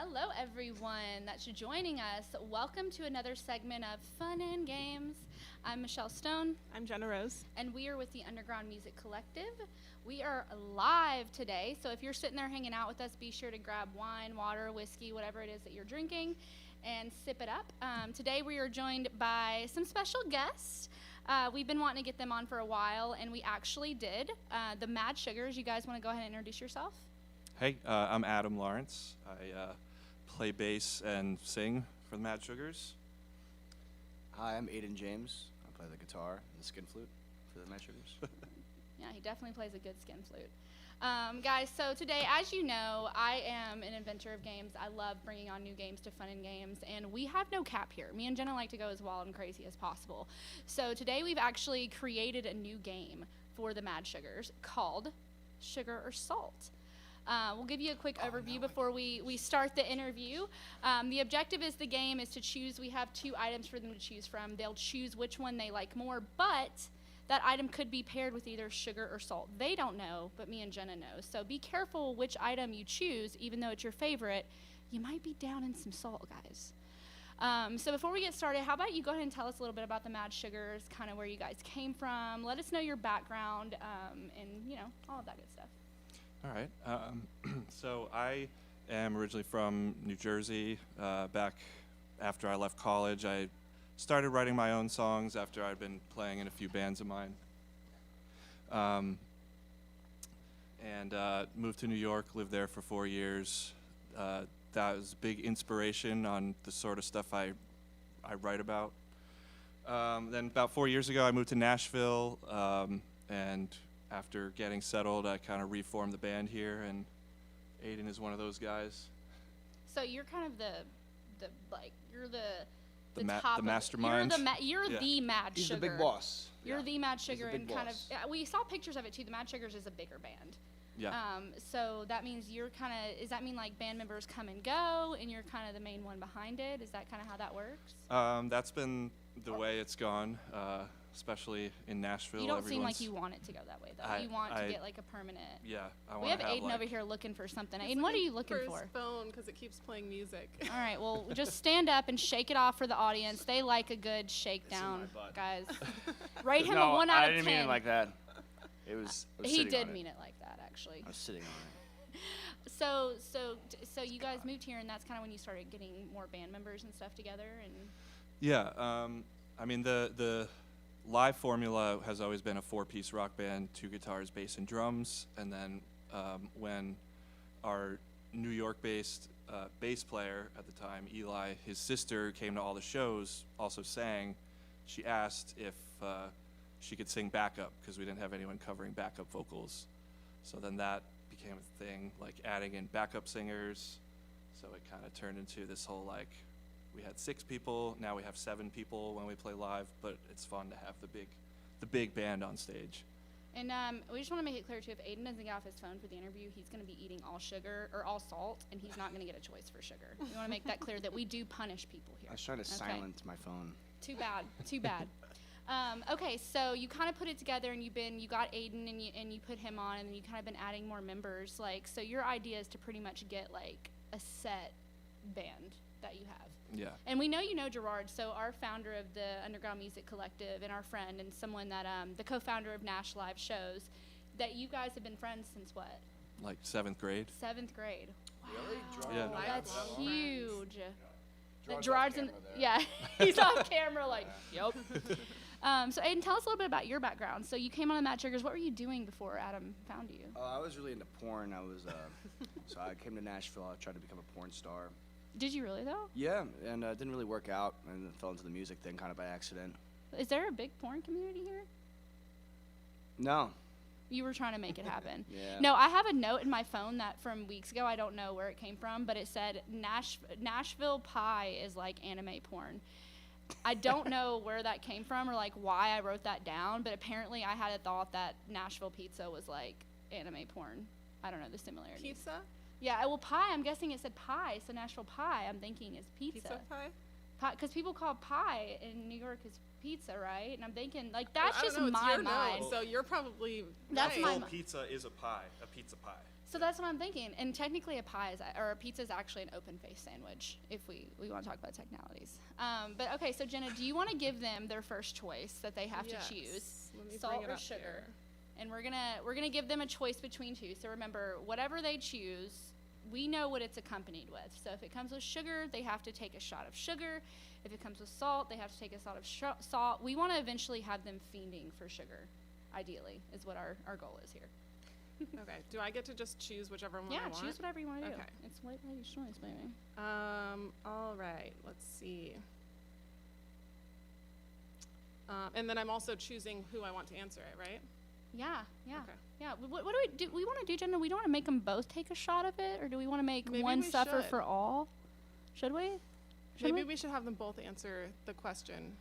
Hello, everyone that's joining us. Welcome to another segment of Fun and Games. I'm Michelle Stone. I'm Jenna Rose. And we are with the Underground Music Collective. We are live today, so if you're sitting there hanging out with us, be sure to grab wine, water, whiskey, whatever it is that you're drinking, and sip it up. Today we are joined by some special guests. We've been wanting to get them on for a while, and we actually did. The Mad Sugars, you guys want to go ahead and introduce yourself? Hey, I'm Adam Lawrence. I play bass and sing for the Mad Sugars. Hi, I'm Aiden James. I play the guitar and the skin flute for the Mad Sugars. Yeah, he definitely plays a good skin flute. Guys, so today, as you know, I am an inventor of games. I love bringing on new games to Fun and Games, and we have no cap here. Me and Jenna like to go as wild and crazy as possible. So today we've actually created a new game for the Mad Sugars called Sugar or Salt. We'll give you a quick overview before we start the interview. The objective is the game is to choose. We have 2 items for them to choose from. They'll choose which one they like more, but that item could be paired with either sugar or salt. They don't know, but me and Jenna know. So be careful which item you choose, even though it's your favorite. You might be down in some salt, guys. So before we get started, how about you go ahead and tell us a little bit about the Mad Sugars, kind of where you guys came from. Let us know your background, and, you know, all of that good stuff. All right. So I am originally from New Jersey. Back after I left college, I started writing my own songs after I'd been playing in a few bands of mine. And moved to New York, lived there for 4 years. That was a big inspiration on the sort of stuff I write about. Then about 4 years ago, I moved to Nashville, and after getting settled, I kind of reformed the band here, and Aiden is one of those guys. So you're kind of you're the mastermind. You're the Mad He's Sugar. the big boss. You're the Mad Sugar, the big and kind of boss. we saw pictures of it too. The Mad Sugars is a bigger band. Yeah. So that means you're kind of. Does that mean like band members come and go, and you're kind of the main one behind it? Is that kind of how that works? That's been the way it's gone, especially in Nashville. You don't seem like you want it to go that way, though. You want to get like a permanent. Yeah, I want We have to Aiden like, over here looking for something. He's Aiden, what are you looking for? for? His phone, because it keeps playing music. All right, well, just stand up and shake it off for the audience. They like a good shakedown, guys. Rate him a 1 out of 10. I didn't mean it like that. It was. I was He sitting did on mean it like that, actually. I was sitting on it. So you guys moved here, and that's kind of when you started getting more band members and stuff together, and. Yeah, I mean the live formula has always been a 4-piece rock band, 2 guitars, bass, and drums. And then when our New York-based bass player at the time, Eli, his sister came to all the shows, also sang. She asked if she could sing backup because we didn't have anyone covering backup vocals. So then that became a thing, like adding in backup singers. So it kind of turned into this whole like. We had 6 people. Now we have 7 people when we play live, but it's fun to have the big band on stage. And we just want to make it clear too, if Aiden doesn't get off his phone for the interview, he's going to be eating all sugar or all salt, and he's not going to get a choice for sugar. We want to make that clear that we do punish people here. I was trying to silence my phone. Too bad. Too bad. Okay, so you kind of put it together, and you got Aiden, and you put him on, and then you kind of been adding more members. Like, so your idea is to pretty much get like a set band that you have. Yeah. And we know you know Gerard, so our founder of the Underground Music Collective and our friend and someone that, the co-founder of Nash Live shows, that you guys have been friends since what? Like 7th grade. 7th grade. Really? Yeah. That's huge. Gerard's Gerard's off in, camera there. yeah, he's off camera like, yep. So Aiden, tell us a little bit about your background. So you came on the Mad Sugars. What were you doing before Adam found you? I was really into porn. I was, so I came to Nashville. I tried to become a porn star. Did you really though? Yeah, and it didn't really work out, and then fell into the music thing kind of by accident. Is there a big porn community here? No. You were trying to make it happen. Yeah. No, I have a note in my phone that from weeks ago, I don't know where it came from, but it said Nashville pie is like anime porn. I don't know where that came from or like why I wrote that down, but apparently I had a thought that Nashville pizza was like anime porn. I don't know the similarities. Pizza? Yeah, well, pie, I'm guessing it said pie, so Nashville pie, I'm thinking is pizza. Pizza pie? Because people call pie in New York is pizza, right? And I'm thinking, like, that's I just don't know, it's my your mind. note, so you're probably That's right. my Full mind. pizza is a pie, a pizza pie. So that's what I'm thinking. And technically a pie is, or a pizza is actually an open face sandwich, if we want to talk about technicalities. But okay, so Jenna, do you want to give them their first choice that they have to choose, Let me salt bring it or up sugar? here. And we're gonna give them a choice between two. So remember, whatever they choose, we know what it's accompanied with. So if it comes with sugar, they have to take a shot of sugar. If it comes with salt, they have to take a shot of salt. We want to eventually have them fiending for sugar, ideally, is what our goal is here. Okay. Do I get to just choose whichever one I Yeah, want? choose whatever you want to do. Okay. It's white lady's choice, baby. All right. Let's see. And then I'm also choosing who I want to answer it, right? Yeah. Okay. Yeah. What do we do? We want to do, Jenna? We don't want to make them both take a shot of it, or do we want to make Maybe one we suffer should. for all? Should we? Maybe we should have them both answer the question.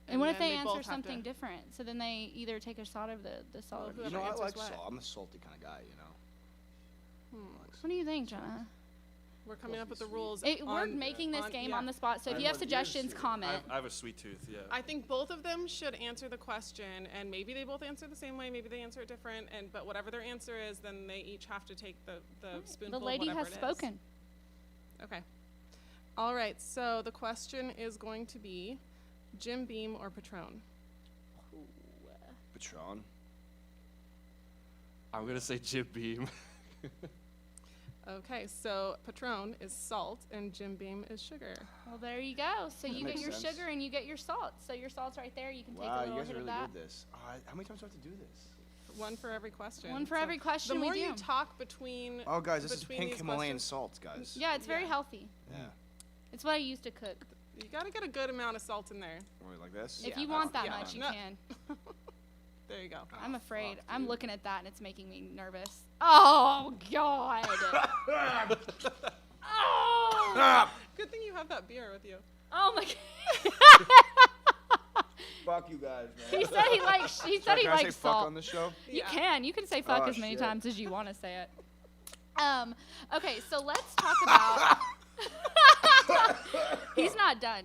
And what if then they both answer have to- something different? So then they either take a shot of the salt. Well, or who the You know, I answers like what? salt. I'm a salty kind of guy, you know. What do you think, Jenna? We're coming up with the Sweet. rules. We're on- making this game yeah. on the spot, so if I you have want yours suggestions, too. comment. I have a sweet tooth. Yeah. I think both of them should answer the question, and maybe they both answer the same way, maybe they answer it different, but whatever their answer is, then they each have to take the spoonful The lady of whatever has it is. spoken. Okay. All right, so the question is going to be Jim Beam or Patron? Patron. I'm gonna say Jim Beam. Okay, so Patron is salt and Jim Beam is sugar. Well, there you go. So you get makes your sense. sugar and you get your salt. So your salt's right there. You can take a Wow, you little guys hit are of really that. good at this. How many times do I have to do this? One for every question. One for So every question The we more you you talk between. Oh, guys, this is between pink these Himalayan questions- salt, guys. Yeah, it's very Yeah. healthy. Yeah. It's what I used to cook. You gotta get a good amount of salt in there. Wait, like this? If Yeah, you want that yeah. much, you No. can. There you go. I'm afraid. fuck, I'm dude. looking at that and it's making me nervous. Oh, God. Oh. Good thing you have that beer with you. Oh, my God. Fuck you guys, He man. said he likes, he said Sorry, he can I say likes fuck salt. on this show? You Yeah. can. You can say fuck Oh, as many shit. times as you want to say it. Okay, so let's talk about. He's not done.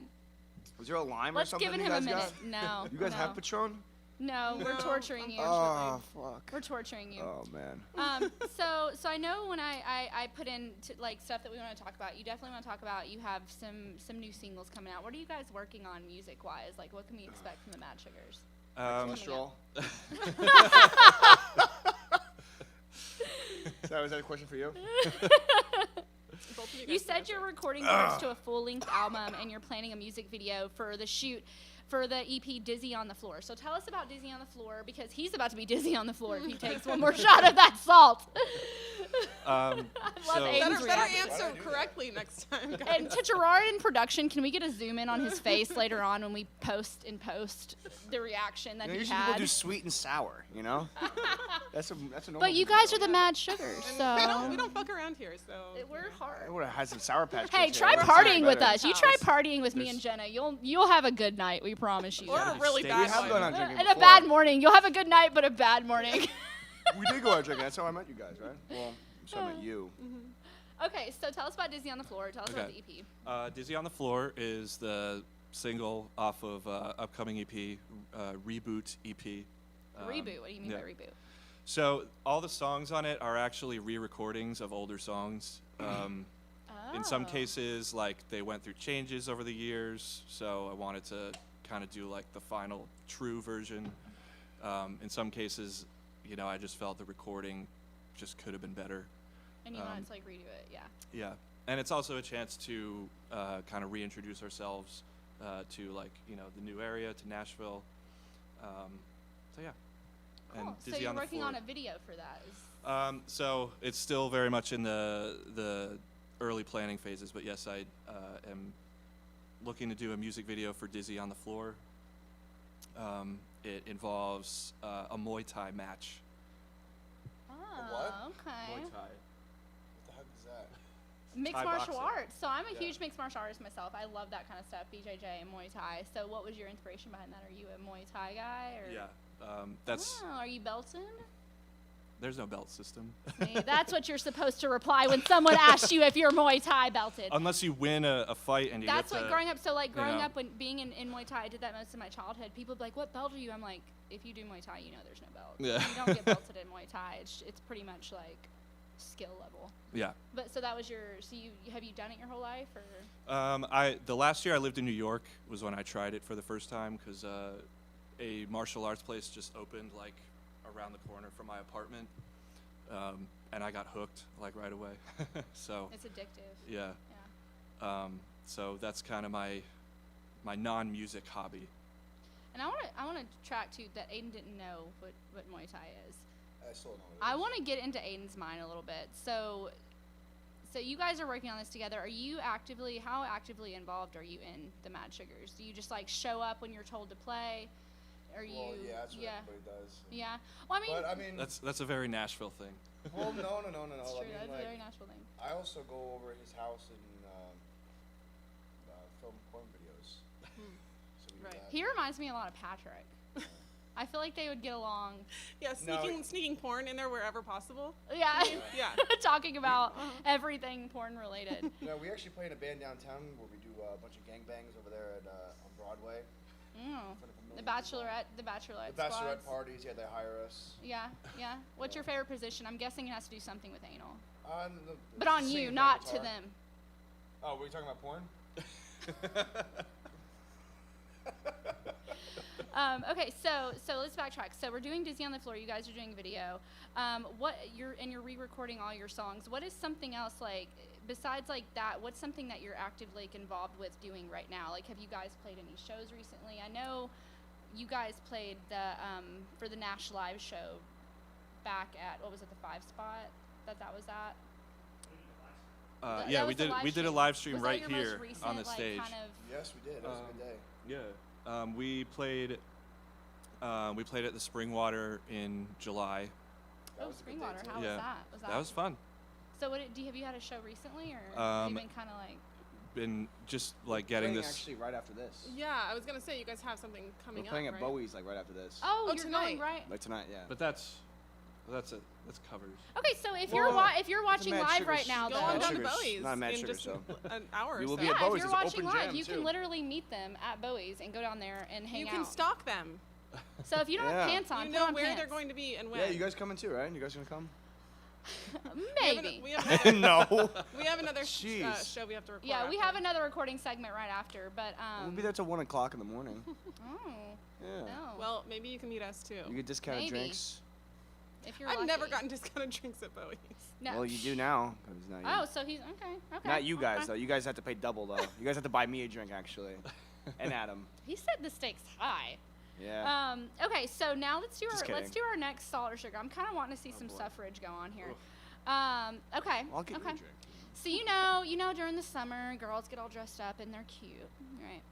Was there a lime Let's or something give you him a guys minute. got? No. You guys no. have Patron? No, we're No, torturing you. Oh, fuck. We're torturing you. Oh, man. So I know when I put in like stuff that we want to talk about, you definitely want to talk about. You have some new singles coming out. What are you guys working on music wise? Like, what can we expect from the Mad Sugars? Cholesterol? Was that a question for you? Both of You guys can said answer. you're recording lyrics to a full-length album and you're planning a music video for the shoot for the EP Dizzy on the Floor. So tell us about Dizzy on the Floor, because he's about to be dizzy on the floor if he takes one more shot of that salt. I love So- Aiden's Better reaction. answer correctly next time, guys. And to Gerard in production, can we get a zoom in on his face later on when we post the reaction that You know, he usually had? people do sweet and sour, you know? That's a normal But you thing guys to are the do. Mad Sugars, And so we don't fuck around here, so. we're I hard. would have had some Sour Patch Hey, Kids try here. That's partying with better. us. You try House. partying with me and Jenna. You'll have a good night. We promise you. Or that. a really We bad have one. gone on drinking And a before. bad morning. You'll have a good night, but a bad morning. We did go out drinking. That's how I met you guys, right? Well, so I met you. Okay, so tell us about Dizzy on the Floor. Tell us about the Okay. EP. Dizzy on the Floor is the single off of upcoming EP, Reboot EP. Reboot. What do you mean yeah. by reboot? So all the songs on it are actually re-recordings of older songs. In some Oh. cases, like they went through changes over the years, so I wanted to kind of do like the final true version. In some cases, you know, I just felt the recording just could have been better. And you wanted to like redo it, yeah. Yeah, and it's also a chance to kind of reintroduce ourselves to like, you know, the new area, to Nashville. So yeah. Cool. And So Dizzy you're on the working Floor. on a video for that. Is, So it's still very much in the early planning phases, but yes, I am looking to do a music video for Dizzy on the Floor. It involves a Muay Thai match. oh, what? okay. Muay Thai. What the heck is that? Mixed Thai martial boxing. arts. So I'm a Yeah. huge mixed martial artist myself. I love that kind of stuff, BJJ and Muay Thai. So what was your inspiration behind that? Are you a Muay Thai guy? Or? Yeah, that's Oh, are you belted? there's no belt system. See, that's what you're supposed to reply when someone asks you if you're Muay Thai belted. Unless you win a fight and you That's get what to, growing up. So like growing know. up, when being in Muay Thai, I did that most of my childhood. People would be like, "What belt are you?" I'm like, "If you do Muay Thai, you know there's no belt. Yeah. You don't get belted in Muay Thai. It's pretty much like skill level. Yeah. But so that was so have you done it your whole life, or? The last year I lived in New York was when I tried it for the first time because a martial arts place just opened like around the corner from my apartment, and I got hooked like right away. So It's addictive. yeah. Yeah. So that's kind of my non-music hobby. And I want to track too that Aiden didn't know what Muay Thai is. I still don't know what it I is. want to get into Aiden's mind a little bit. So you guys are working on this together. How actively involved are you in the Mad Sugars? Do you just like show up when you're told to play? Well, yeah, that's what everybody does. Yeah. Well, But I mean, That's a very Nashville thing. well, no. It's true. I mean, That's like, a very natural thing. I also go over at his house and film porn videos. So we do Right. that. He reminds me a lot of Patrick. I feel like they would get along. Yeah, sneaking porn in there wherever possible. Yeah. Yeah. Talking about everything porn related. Yeah, we actually play in a band downtown where we do a bunch of gangbangs over there at on Broadway. Mm. in front of a The million people. The bachelorette The bachelorette squads. parties, yeah, they hire us. Yeah. What's your favorite position? I'm guessing it has to do something with anal. It's But on singing you, and not guitar. to them. Oh, were you talking about porn? Okay, so let's backtrack. So we're doing Dizzy on the Floor. You guys are doing video. You're re-recording all your songs. What is something else like besides like that? What's something that you're actively like, involved with doing right now? Like, have you guys played any shows recently? I know you guys played the for the Nash Live show back at what was it, the 5 spot that was at? Yeah, That we was the did. live We did a stream. live stream Was that right your most here recent, on the like, stage. kind of- Yes, we did. That was a good day. Yeah. We played at the Springwater in July. That Oh, was a good day, Springwater. too. How Yeah. was that? That was fun. So have you had a show recently, or have you been kind of like? Been just like getting Playing this. actually right after this. Yeah, I was gonna say you guys have something coming We're up. playing at right? Bowie's like right after this. Oh, you're tonight. going right. Like tonight, yeah. But that's covers. Okay, so if Well, you're watching Mad live Sugar right now, Go though, on Mad down to Sugar's Bowie's not a Mad in Sugar just show. an hour or We will so. be at yeah, Bowie's. if you're It's an watching open live, jam, you too. can literally meet them at Bowie's and go down there and hang You out. can stalk them. So if you don't have Yeah. pants on, You put know on where pants. they're going to be and when. Yeah, you guys coming too, right? You guys gonna come? Maybe. We have another, No. we have another Jeez. show we have to record. Yeah, we after. have another recording segment right after, but We'll be there till 1 o'clock in the morning. Oh, Yeah. no. Well, maybe you can meet us too. You get discounted Maybe. drinks. If you're I've lucky. never gotten discounted drinks at Bowie's. No. Well, you do now. 'Cause now you, Oh, so he's okay. Okay. Not you guys okay. though. You guys have to pay double though. You guys have to buy me a drink actually, and Adam. He set the stakes high. Yeah. Okay, so now let's do Just let's kidding. do our next salt or sugar. I'm kind of wanting to see some boy. suffrage go on here. Oof. Okay. I'll get okay. you a drink. So you know, during the summer, girls get all dressed up and they're cute, right?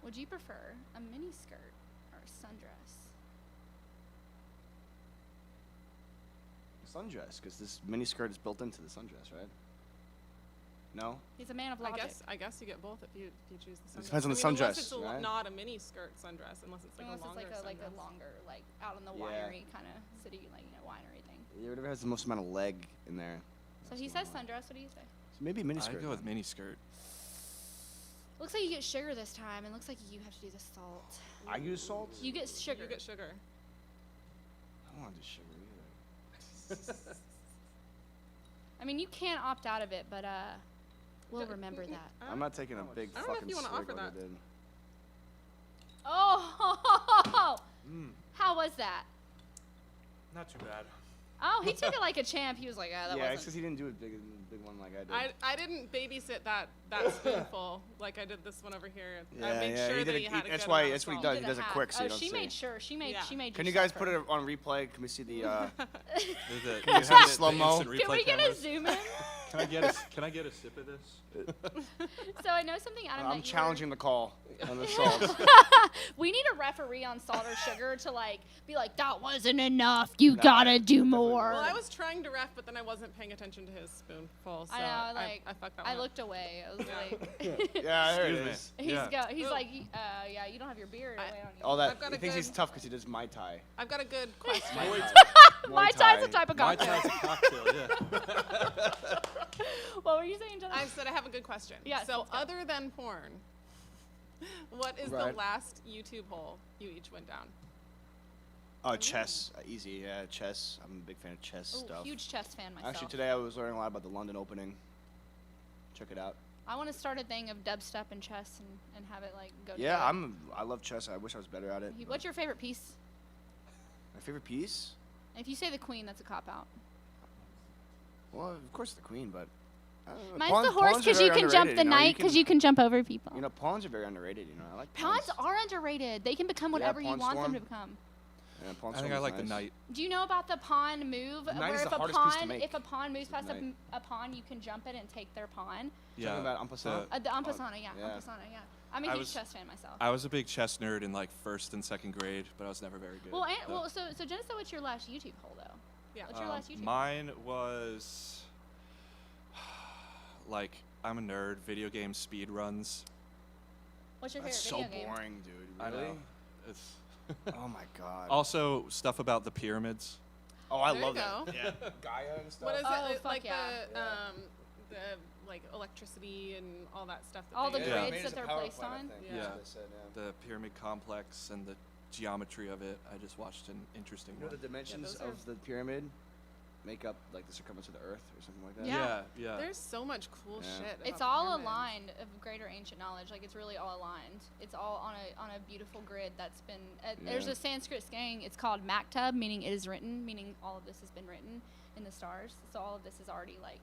Would you prefer a mini skirt or a sundress? Sundress, because this mini skirt is built into the sundress, right? No. He's a man of I logic. guess you get both if you choose the sundress. depends on the unless sundress, it's right? not a mini skirt sundress, unless it's like Unless a longer it's like a sundress. longer, like out in the Yeah. winery kind of city, like winery thing. Yeah, whatever has the most amount of leg in there. So That's he the says one. sundress. What do you say? So maybe mini I skirt. go with then. mini skirt. Looks like you get sugar this time, and looks like you have to do the salt. I use salt. You get sugar. You get sugar. I don't want to do sugar either. I mean, you can't opt out of it, but we'll remember that. I'm not taking a big I don't know if fucking you wanna swig offer like that. I did. Oh, how was that? Not too bad. Oh, he took it like a champ. He was like, ah, that Yeah, it's wasn't. because he didn't do a big one like I did. I didn't babysit that spoonful like I did this one over here. I Yeah, made yeah, sure he that did he it- had a that's good why- amount of that's what he salt. does. He does it half. quick so oh, you don't she see. made sure. She made. Yeah. She made. Can you you guys suffer. put it on replay? Can we see the? Can you have slow-mo? Can we get a zoom in? Can I get a sip of this? So I know something, Adam. that I'm you challenging the call on the salt. We need a referee on salt or sugar to like be like, that wasn't enough. You No, gotta do definitely more. Well, I was trying to ref, but then I wasn't paying attention to his spoonful, so I know, like I fucked that I one up. looked away. I was Yeah. like, Yeah, there it Excuse me. is. Yeah. he's Ooh. like, yeah, you don't have your beard. I- Wait on you. All that. I've got He a thinks he's good- tough because he does Mai Tai. I've got a good question. Mai Tai's a type of My cocktail. type of cocktail, yeah. What were you saying, Jenna? I said I have a good question. Yes, So let's go. other than porn, what is Right. the last YouTube hole you each went down? Oh, chess, easy. Yeah, chess. I'm a big fan of chess Ooh, stuff. huge chess fan myself. Actually, today I was learning a lot about the London Opening. Check it out. I want to start a thing of dubstep and chess and have it like go. Yeah, together. I love chess. I wish I was better at it. What's your favorite piece? My favorite piece? If you say the Queen, that's a cop out. Well, of course the Queen, but Mine's the horse because you can jump the knight because you can jump over people. You know, pawns are very underrated. You know, I like Pawns are underrated. They can become whatever you Pawn want them Storm. to become. Yeah, pawn I think storm I is like the nice. knight. Do you know about the pawn move? Knight Where is if the a hardest piece to pawn, make. if a pawn moves past Knight. a pawn, you can jump it and take their pawn. Yeah. Talking about en passant? The en passant, yeah, yeah. en passant, yeah. I'm a I huge was- chess fan myself. I was a big chess nerd in like 1st and 2nd grade, but I was never very good. Well, and, so. well, so Jenna, what's your last YouTube hole though? Yeah. What's your last YouTube? Mine was like I'm a nerd. Video game speed runs. What's your That's favorite so video game? boring, dude. I Really? know. It's Oh my god. also stuff about the pyramids. Oh, I There you love that. go. Yeah. Gaia and stuff. What is Oh, it? fuck Like yeah. the like electricity and all that stuff. That All they the do? Yeah. grids Made that as a they're power placed plant, I on. think, Yeah. that's what they said, yeah. The pyramid complex and the geometry of it. I just watched an interesting You know the one. dimensions those are- of the pyramid make up like the circumference of the Earth or something like that. Yeah. Yeah. There's so much cool Yeah. shit. It's about all pyramids. aligned of greater ancient knowledge. Like it's really all aligned. It's all on a beautiful grid that's been. There's Yeah. a Sanskrit saying. It's called maktub, meaning it is written, meaning all of this has been written in the stars. So all of this is already like.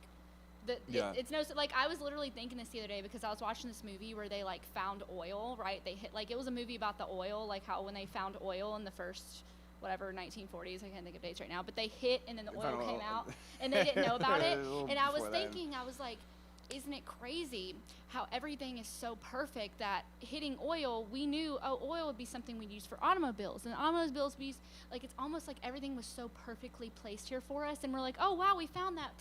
Yeah. It's no like I was literally thinking this the other day because I was watching this movie where they like found oil, right? They hit like it was a movie about the oil, like how when they found oil in the first whatever 1940s, I can't think of dates right now, but they hit and then the They oil found came oil. out and they didn't know about it. A little And I was before that. thinking, I was like, isn't it crazy how everything is so perfect that hitting oil, we knew oil would be something we'd use for automobiles, and automobiles be like it's almost like everything was so perfectly placed here for us, and we're like, oh wow, we found that.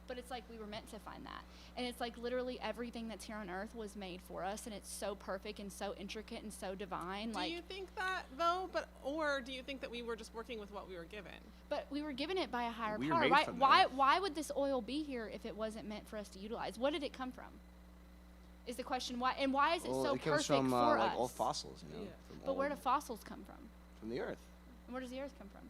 But it's like we were meant to find that. And it's like literally everything that's here on earth was made for us, and it's so perfect and so intricate and so divine. Do like you think that though? Or do you think that we were just working with what we were given? but we were given it by a higher We were power. made Right? from Why would this oil be here if it wasn't meant for us to utilize? What did it come from? Is the question. Why is it Well, so it comes perfect from for like us? old fossils, you know. Yeah. From But where do old- fossils come from? from the Earth? And where does the earth come from?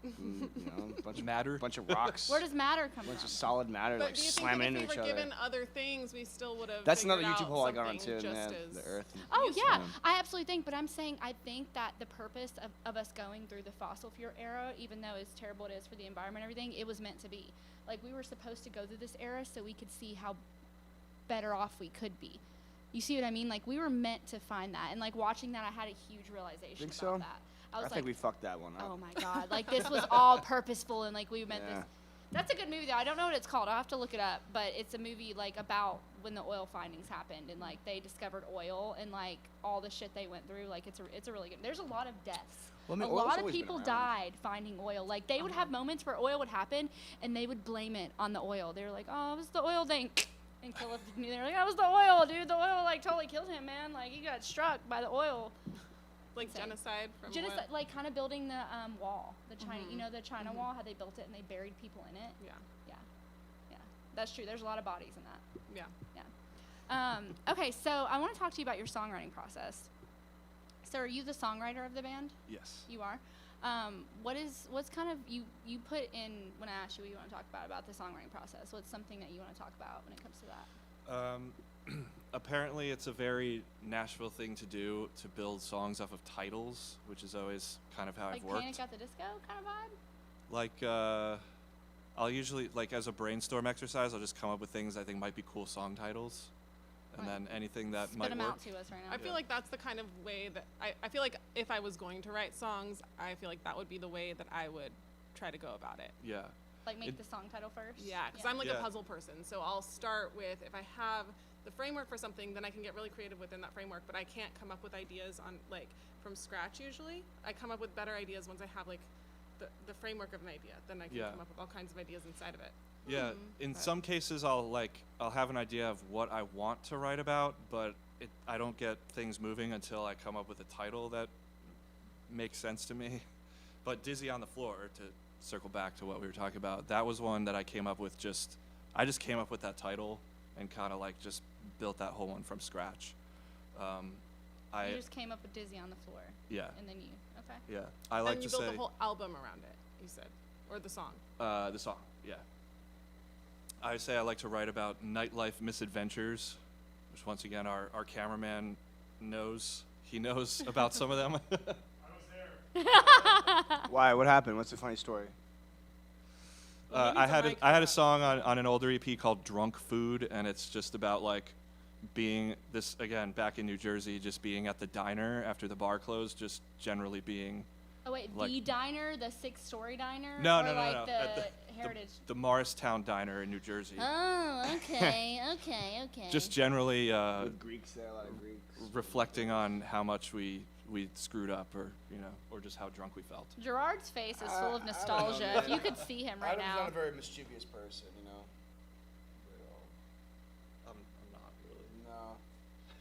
From, you know, a bunch of Matter. bunch of rocks. Where does matter come a bunch from? of solid matter But like do you think slamming that into if we each were other. given other things, we still would have? That's another figured YouTube out hole I got something onto, just yeah, as the Earth. Oh useful. yeah, I absolutely think, but I'm saying I think that the purpose of us going through the fossil fuel era, even though as terrible it is for the environment and everything, it was meant to be. Like we were supposed to go through this era so we could see how better off we could be. You see what I mean? Like we were meant to find that, and like watching that, I had a huge realization Think about so? that. I I was think like, we fucked that one up. oh my god, like this was all purposeful, and like we meant Yeah. this. That's a good movie though. I don't know what it's called. I'll have to look it up. But it's a movie like about when the oil findings happened and like they discovered oil and like all the shit they went through. Like it's a really good. There's a lot of deaths. Well, I mean, a oil's lot of always been people around. died finding oil. Like they would have moments where oil would happen and they would blame it on the oil. They were like, oh, it was the oil thing. And kill it. They were like, that was the oil, dude. The oil like totally killed him, man. Like he got struck by the oil. like Insane. genocide from Genocide, what? like kind of building the wall, the China, Mhm. you know, the China Mhm. wall, how they built it and they buried people in it. Yeah. Yeah, that's true. There's a lot of bodies in that. Yeah. Okay, so I want to talk to you about your songwriting process. So, are you the songwriter of the band? Yes. You are. What's kind of you put in when I asked you what you want to talk about the songwriting process? What's something that you want to talk about when it comes to that? Apparently, it's a very Nashville thing to do to build songs off of titles, which is always kind of how Like I've worked. Panic at the Disco kind of vibe? Like, I'll usually, like, as a brainstorm exercise, I'll just come up with things I think might be cool song titles, and Right. then anything that Spit might them work. out to us right now. I feel like that's the kind of way that I feel like if I was going to write songs, I feel like that would be the way that I would try to go about it. Yeah. Like make it- the song title first. Yeah, because I'm like Yeah. a puzzle person. So I'll start with if I have the framework for something, then I can get really creative within that framework. But I can't come up with ideas on like from scratch usually. I come up with better ideas once I have like the framework of an idea. Then I can Yeah. come up with all kinds of ideas inside of it. Yeah, in some cases I'll have an idea of what I want to write about, but I don't get things moving until I come up with a title that makes sense to me. But Dizzy on the Floor, to circle back to what we were talking about, that was one that I came up with I just came up with that title and kind of like just built that whole one from scratch. I You just came up with Dizzy on the Floor, yeah and then you. Okay. yeah I like and to you built say the whole album around it, you said, or the song. the song. Yeah. I say I like to write about nightlife misadventures, which once again our cameraman knows. He knows about some of them. Why? What happened? What's the funny story? Well, he I needs a had mic I had for a song on an older EP called Drunk Food, and it's just about like being this again back in New Jersey, just being at the diner after the bar closed, just generally being Oh wait, Like- the diner, the 6-story diner, no or no no like no the at Heritage. the Morristown Diner in New Jersey. Oh, okay, okay. Just generally With Greeks there, a lot of Greeks. reflecting on how much we screwed up, or or just how drunk we felt. Gerard's face is full of I don't know, nostalgia. man. If you could see him right Adam's now. not a very mischievous person, you know. I'm not really. No.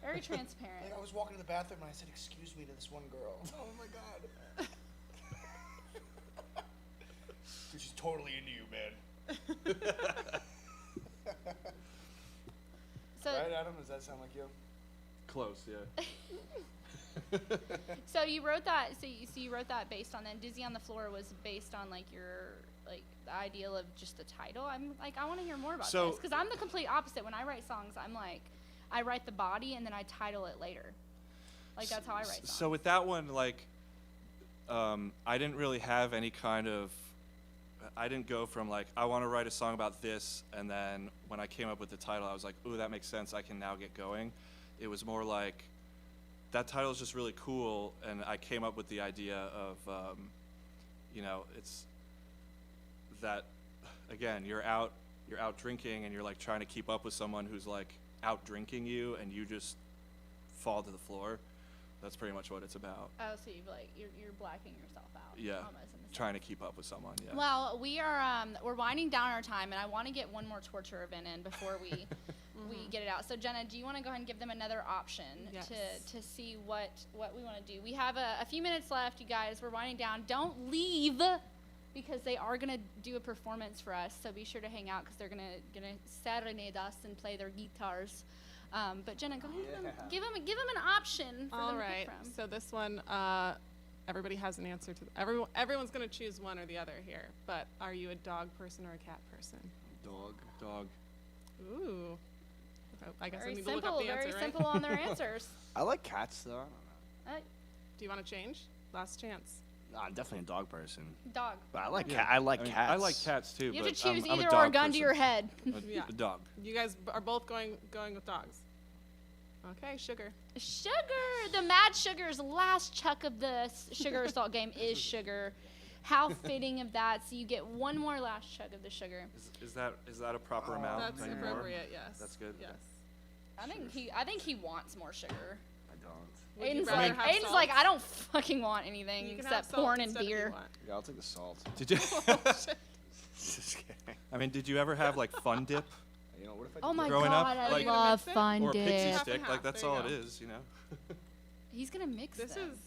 Very transparent. Like I was walking to the bathroom and I said, "Excuse me," to this one girl. Oh my god. Dude, she's totally into you, man. So, Right, Adam? Does that sound like you? Close, yeah. so you wrote that. So you wrote that based on then. Dizzy on the Floor was based on like your the ideal of just the title. I'm like I want to hear more about So- this because I'm the complete opposite. When I write songs, I'm like I write the body and then I title it later. Like that's how I write songs. So with that one, like, I didn't really have any kind of. I didn't go from like I want to write a song about this, and then when I came up with the title, I was like, ooh, that makes sense. I can now get going. It was more like that title is just really cool, and I came up with the idea of, it's that again, you're out drinking, and you're like trying to keep up with someone who's like out drinking you, and you just fall to the floor. That's pretty much what it's about. Oh, so you've like you're blacking yourself out. Yeah, Almost in a trying to sense. keep up with someone. Yeah. Well, we're winding down our time, and I want to get one more torture event in before we we get it out. So Jenna, do you want to go ahead and give them another option Yes. to see what we want to do? We have a few minutes left, you guys. We're winding down. Don't leave because they are gonna do a performance for us. So be sure to hang out because they're gonna serenade us and play their guitars. But Jenna, go ahead and give them an option for All them right. to pick from. So this one, everybody has an answer to. Everyone's going to choose one or the other here. But are you a dog person or a cat person? Dog. Ooh. I guess I Very need to look up simple, the answer, very right? simple on their answers. I like cats though. I don't know. Do you want to change? Last chance. No, I'm definitely a dog person. Dog. But I like Yeah. I like I mean, cats. I like cats too. You have but to choose I'm a either or dog a gun to person. your head. Yeah. A dog. You guys are both going with dogs. Okay, sugar. Sugar! The Mad Sugar's last chuck of the sugar assault game is sugar. How fitting of that. So you get one more last chug of the sugar. Is that a proper amount? That's Do I need more? appropriate. Yes. That's good. Yes. I think he wants more sugar. I don't. Would you Aiden's rather like, have Aiden's salt? like, I don't fucking want anything You can have except salt porn and instead if you beer. want. Yeah, I'll take the salt. Did you? Just kidding. I mean, did you ever have like Fun Dip You know, what if I Oh did my Growing up, god, I like- love Are you gonna mix it? fun or a pixie dip. Half and stick? half, Like that's there you all go. it is, you know. He's gonna mix This them. is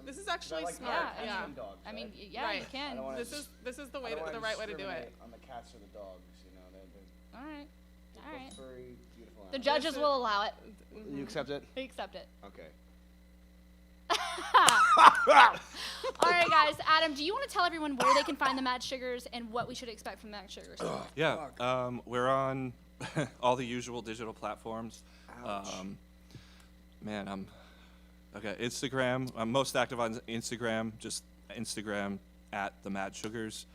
This this is actually like smart. cats Yeah. and I mean, yeah, Right. you can. This is the way the right way to do it. On the cats or the dogs, you know, they're All right. All right. furry, beautiful. The animals. judges This is- will allow it. You accept it? We accept it. Okay. All right, guys. Adam, do you want to tell everyone where they can find the Mad Sugars and what we should expect from the Mad Sugars? Yeah. We're on all the usual digital platforms. Ouch. Man, okay. Instagram. I'm most active on Instagram. Just Instagram at the Mad Sugars.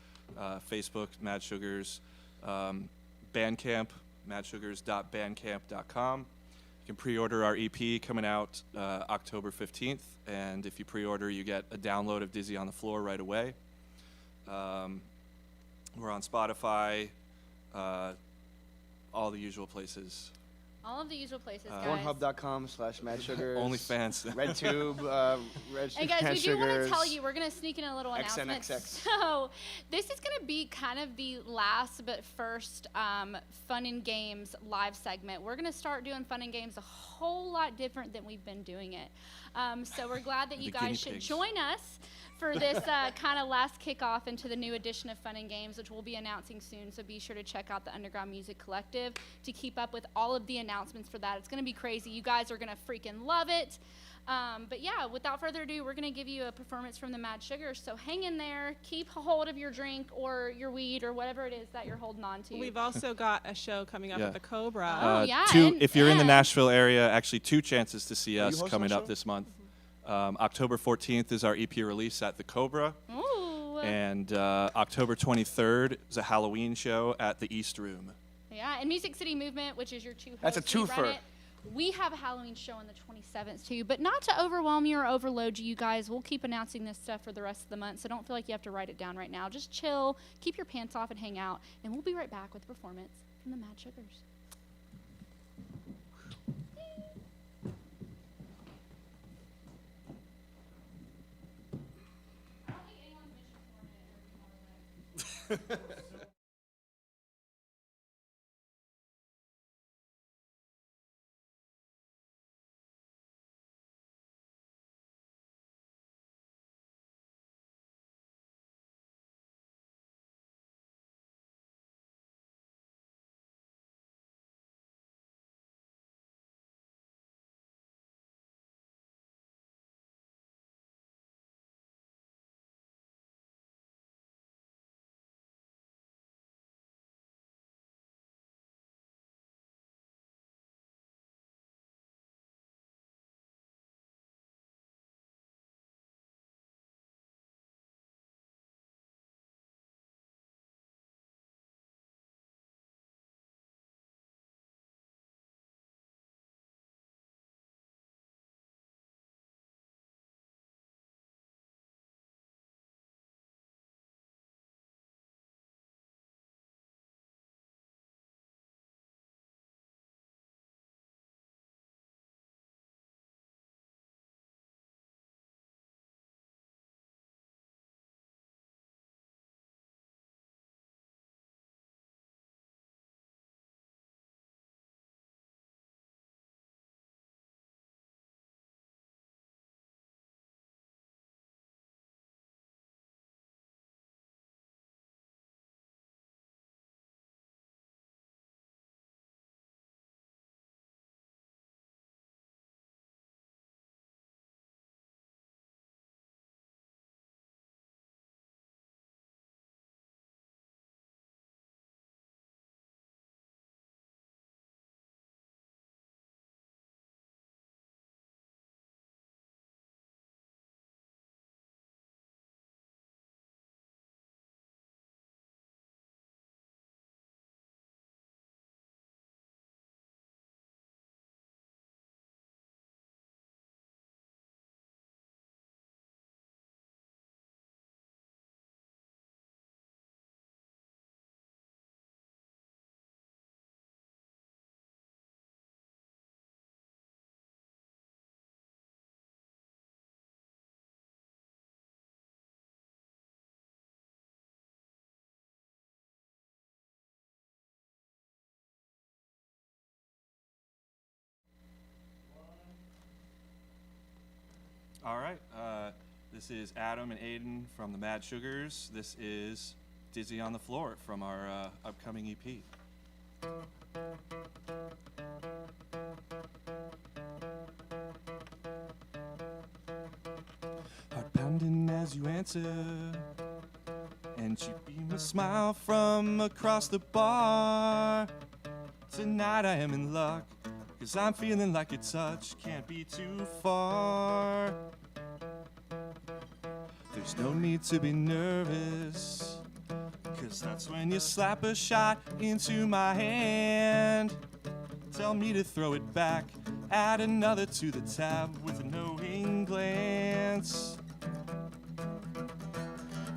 Facebook Mad Sugars. Bandcamp madsugars.bandcamp.com. You can pre-order our EP coming out October 15th, and if you pre-order, you get a download of Dizzy on the Floor right away. We're on Spotify, all the usual places. All of the usual places, guys. Pornhub.com/madsugars. OnlyFans. RedTube, And guys, Mad we do want to Sugars. tell you, we're going to sneak in a little announcement. XNXX. So this is going to be kind of the last but first Fun and Games live segment. We're going to start doing Fun and Games a whole lot different than we've been doing it. So we're glad that you The guinea guys should pigs. join us for this kind of last kickoff into the new edition of Fun and Games, which we'll be announcing soon. So be sure to check out the Underground Music Collective to keep up with all of the announcements for that. It's going to be crazy. You guys are going to freaking love it. But yeah, without further ado, we're going to give you a performance from the Mad Sugars. So hang in there, keep hold of your drink or your weed or whatever it is that you're holding on to. We've also got a show coming up Yeah. at the Cobra. Oh, yeah, If you're in the and- Nashville area, actually 2 chances to see Are you us hosting coming a up show? this month. October 14th is our EP release at the Cobra. Ooh. And October 23rd is a Halloween show at the East Room. Yeah, and Music City Movement, which is your two That's a hosts, we run twofer. it. We have a Halloween show on the 27th too, but not to overwhelm you or overload you guys. We'll keep announcing this stuff for the rest of the month, so don't feel like you have to write it down right now. Just chill, keep your pants off, and hang out. And we'll be right back with a performance from the Mad Sugars. All right. This is Adam and Aiden from the Mad Sugars. This is Dizzy on the Floor from our upcoming EP. Heart pounding as you answer, and you beam a smile from across the bar. Tonight I am in luck, 'cause I'm feeling like your touch can't be too far. There's no need to be nervous, 'cause that's when you slap a shot into my hand. Tell me to throw it back, add another to the tab with a knowing glance.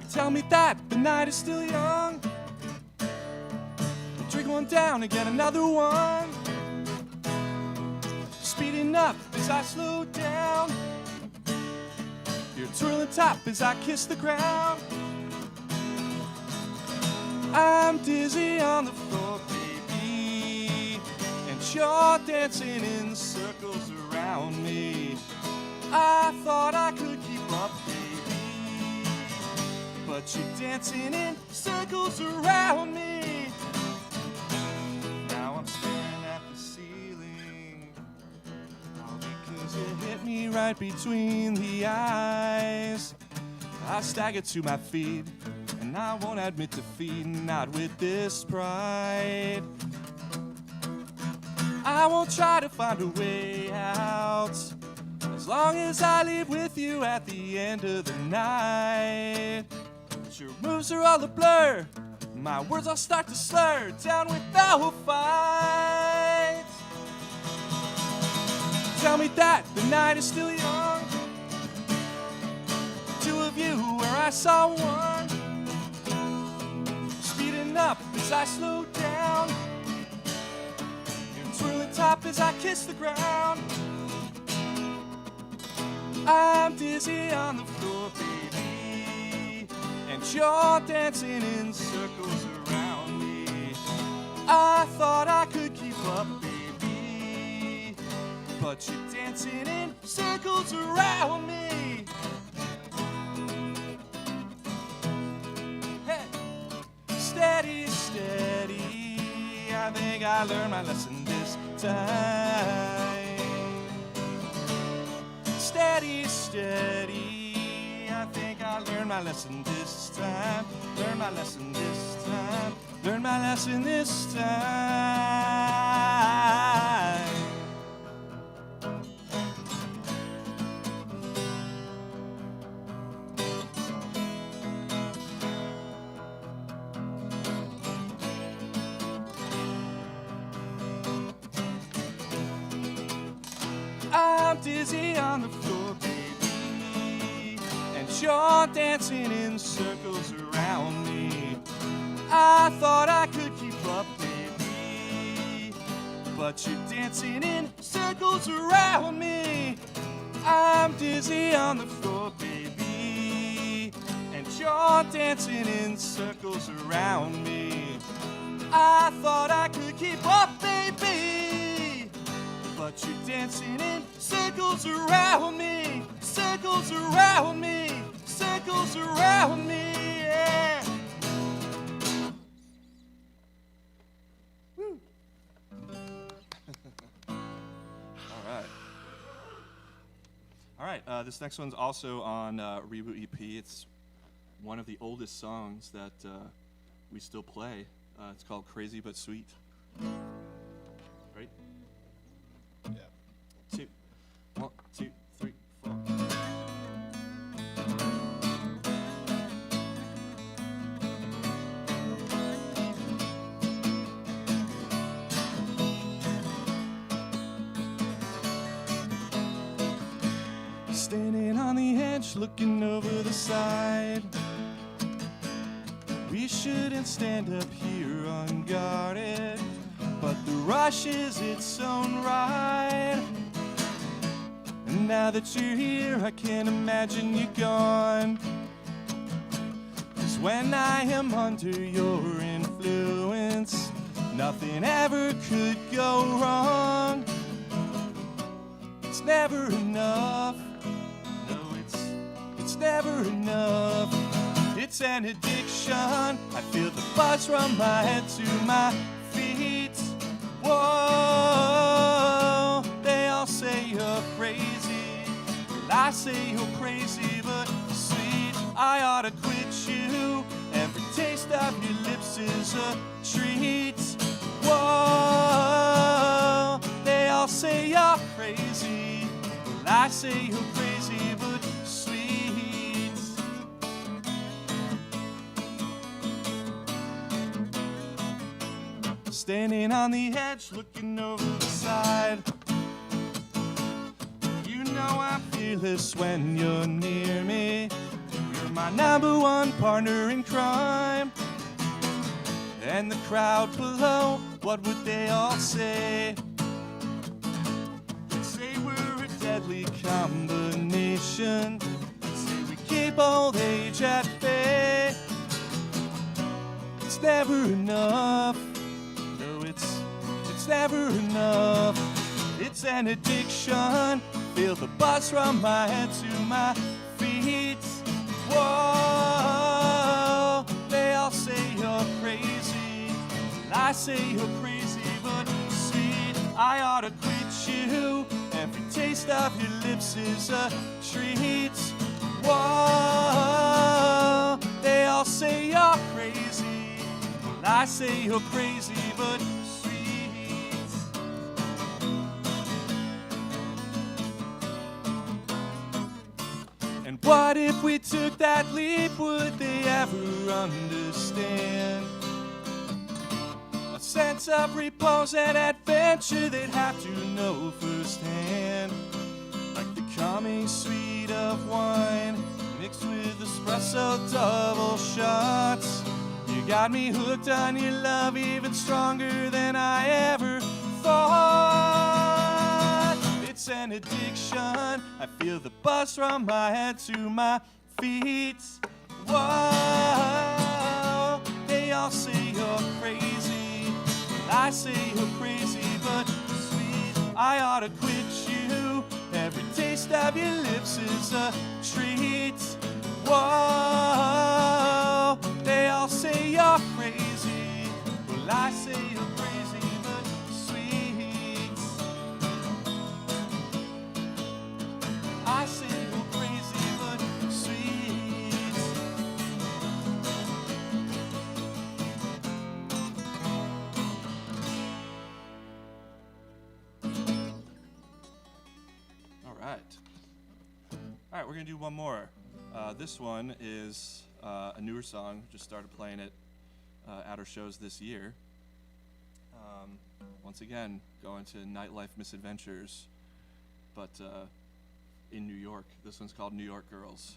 You tell me that the night is still young. We'll drink one down and get another one. Speeding up as I slow down. You're twirling top as I kiss the ground. I'm dizzy on the floor, baby, and you're dancing in circles around me. I thought I could keep up, baby, but you're dancing in circles around me. Now I'm staring at the ceiling, all because you hit me right between the eyes. I stagger to my feet, and I won't admit defeat, not with this pride. I won't try to find a way out, as long as I leave with you at the end of the night. But your moves are all a blur, my words all start to slur, down with the fight. Tell me that the night is still young, two of you where I saw one, speeding up as I slow down, twirling top as I kiss the ground. I'm dizzy on the floor, baby, and you're dancing in circles around me. I thought I could keep up, baby, but you're dancing in circles around me. Hey, steady, steady, I think I learned my lesson this time. Steady, steady, I think I learned my lesson this time. Learned my lesson this time. Learned my lesson this time. I'm dizzy on the floor, baby, and you're dancing in circles around me. I thought I could keep up, baby, but you're dancing in circles around me. I'm dizzy on the floor, baby, and you're dancing in circles around me. I thought I could keep up, baby, but you're dancing in circles around me, circles around me, circles around me, yeah. Woo. All right, this next one's also on Reboot EP. It's one of the oldest songs that we still play. It's called Crazy But Sweet. Ready? Yeah. 2, 1, 2, 3, 4. Standing on the edge, looking over the side. We shouldn't stand up here unguarded, but the rush is its own ride. And now that you're here, I can't imagine you gone. 'Cause when I am under your influence, nothing ever could go wrong. It's never enough. No, it's never enough. It's an addiction. I feel the buzz from my head to my feet. Whoa, they all say you're crazy. Well, I say you're crazy but sweet. I ought to quit you. Every taste of your lips is a treat. Whoa, they all say you're crazy. Well, I say you're crazy but sweet. Standing on the edge, looking over the side. You know I'm fearless when you're near me. You're my number one partner in crime. And the crowd below, what would they all say? They'd say we're a deadly combination. They'd say we keep old age at bay. It's never enough. It's never enough. It's an addiction. Feel the buzz from my head to my feet. Whoa, they all say you're crazy. I say you're crazy but sweet. I ought to quit you. Every taste taste of your lips is a treat. Whoa, they all say you're crazy. Well, I say you're crazy, but sweet. And what if we took that leap? Would they ever understand? A sense of repose and adventure they'd have to know firsthand. Like the calming sweet of wine mixed with espresso double shots. You got me hooked on your love even stronger than I ever thought. It's an addiction. I feel the buzz from my head to my feet. Whoa, they all say you're crazy. I say you're crazy, but sweet. I ought to quit you. Every taste of your lips is a treat. Whoa, they all say you're crazy. Well, I say you're crazy, but sweet. I say you're crazy, but sweet. All right, we're gonna do one more. This one is a newer song. Just started playing it at our shows this year. Once again, going to nightlife misadventures, but in New York. This one's called New York Girls.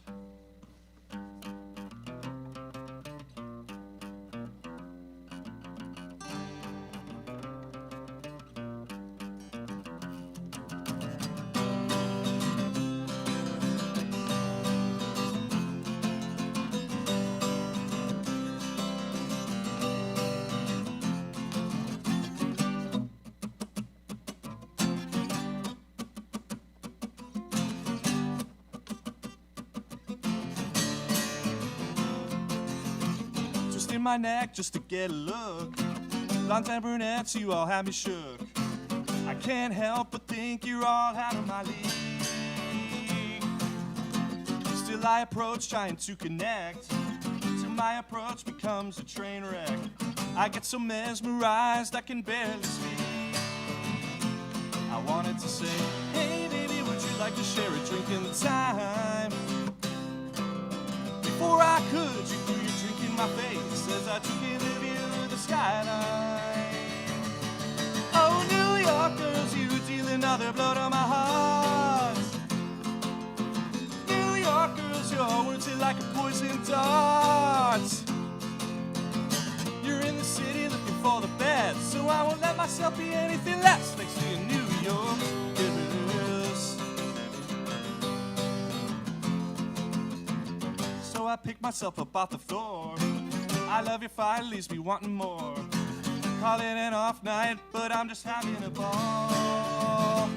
In my neck just to get a look. Blondes and brunettes, you all have me shook. I can't help but think you're all out of my league. Still I approach trying to connect, till my approach becomes a train wreck. I get so mesmerized I can barely speak. I wanted to say, hey baby, would you like to share a drink in the time? Before I could, you threw your drink in my face as I took in the view of the skyline. Oh, New York girls, you deal another blow to my heart. New York girls, your words are like a poison dart. You're in the city looking for the best, so I won't let myself be anything less thanks to your New York girls. So I pick myself up off the floor. I love your fire, leaves me wanting more. Call it an off night, but I'm just having a ball.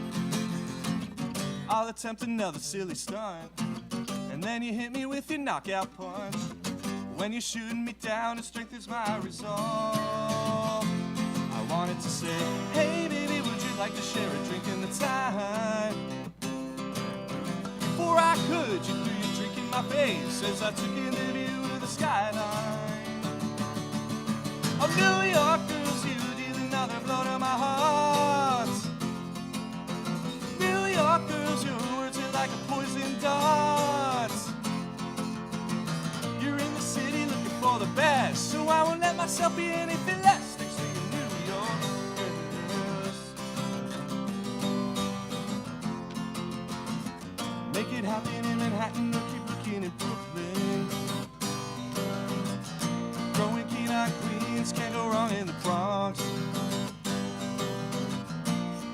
I'll attempt another silly stunt, and then you hit me with your knockout punch. When you're shooting me down, it strengthens my resolve. I wanted to say, hey baby, would you like to share a drink in the time? Before I could, you threw your drink in my face as I took in the view of the skyline. Oh, New York girls, you deal another blow to my heart. New York girls, your words are like a poison dart. You're in the city looking for the best, so I won't let myself be anything less thanks to your New York girls. Make it happen in Manhattan or keep looking in Brooklyn. Growing keen on Queens, can't go wrong in the Bronx.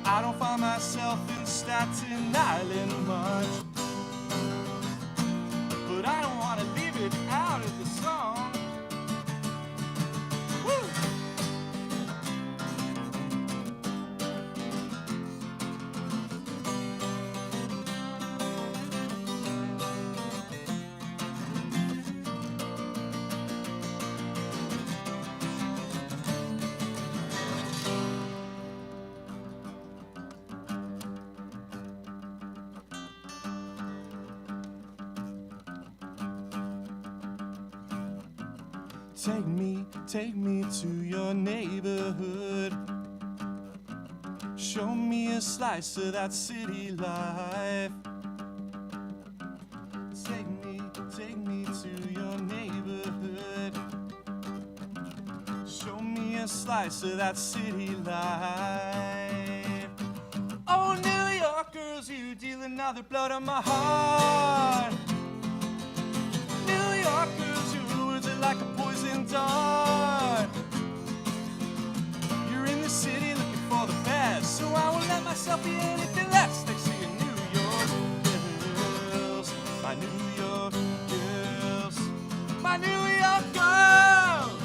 I don't find myself in Staten Island much, but I don't want to leave it out of the song. Woo! Take me to your neighborhood. Show me a slice of that city life. Take me to your neighborhood. Show me a slice of that city life. Oh, New Yorkers, you deal another blow to my heart. New Yorkers, your words are like a poison dart. You're in the city looking for the best, so I won't let myself be anything less. They say in New York girls, my New York girls, my New York girls,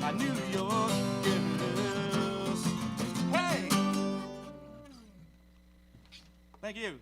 my New York girls. Hey! Thank you.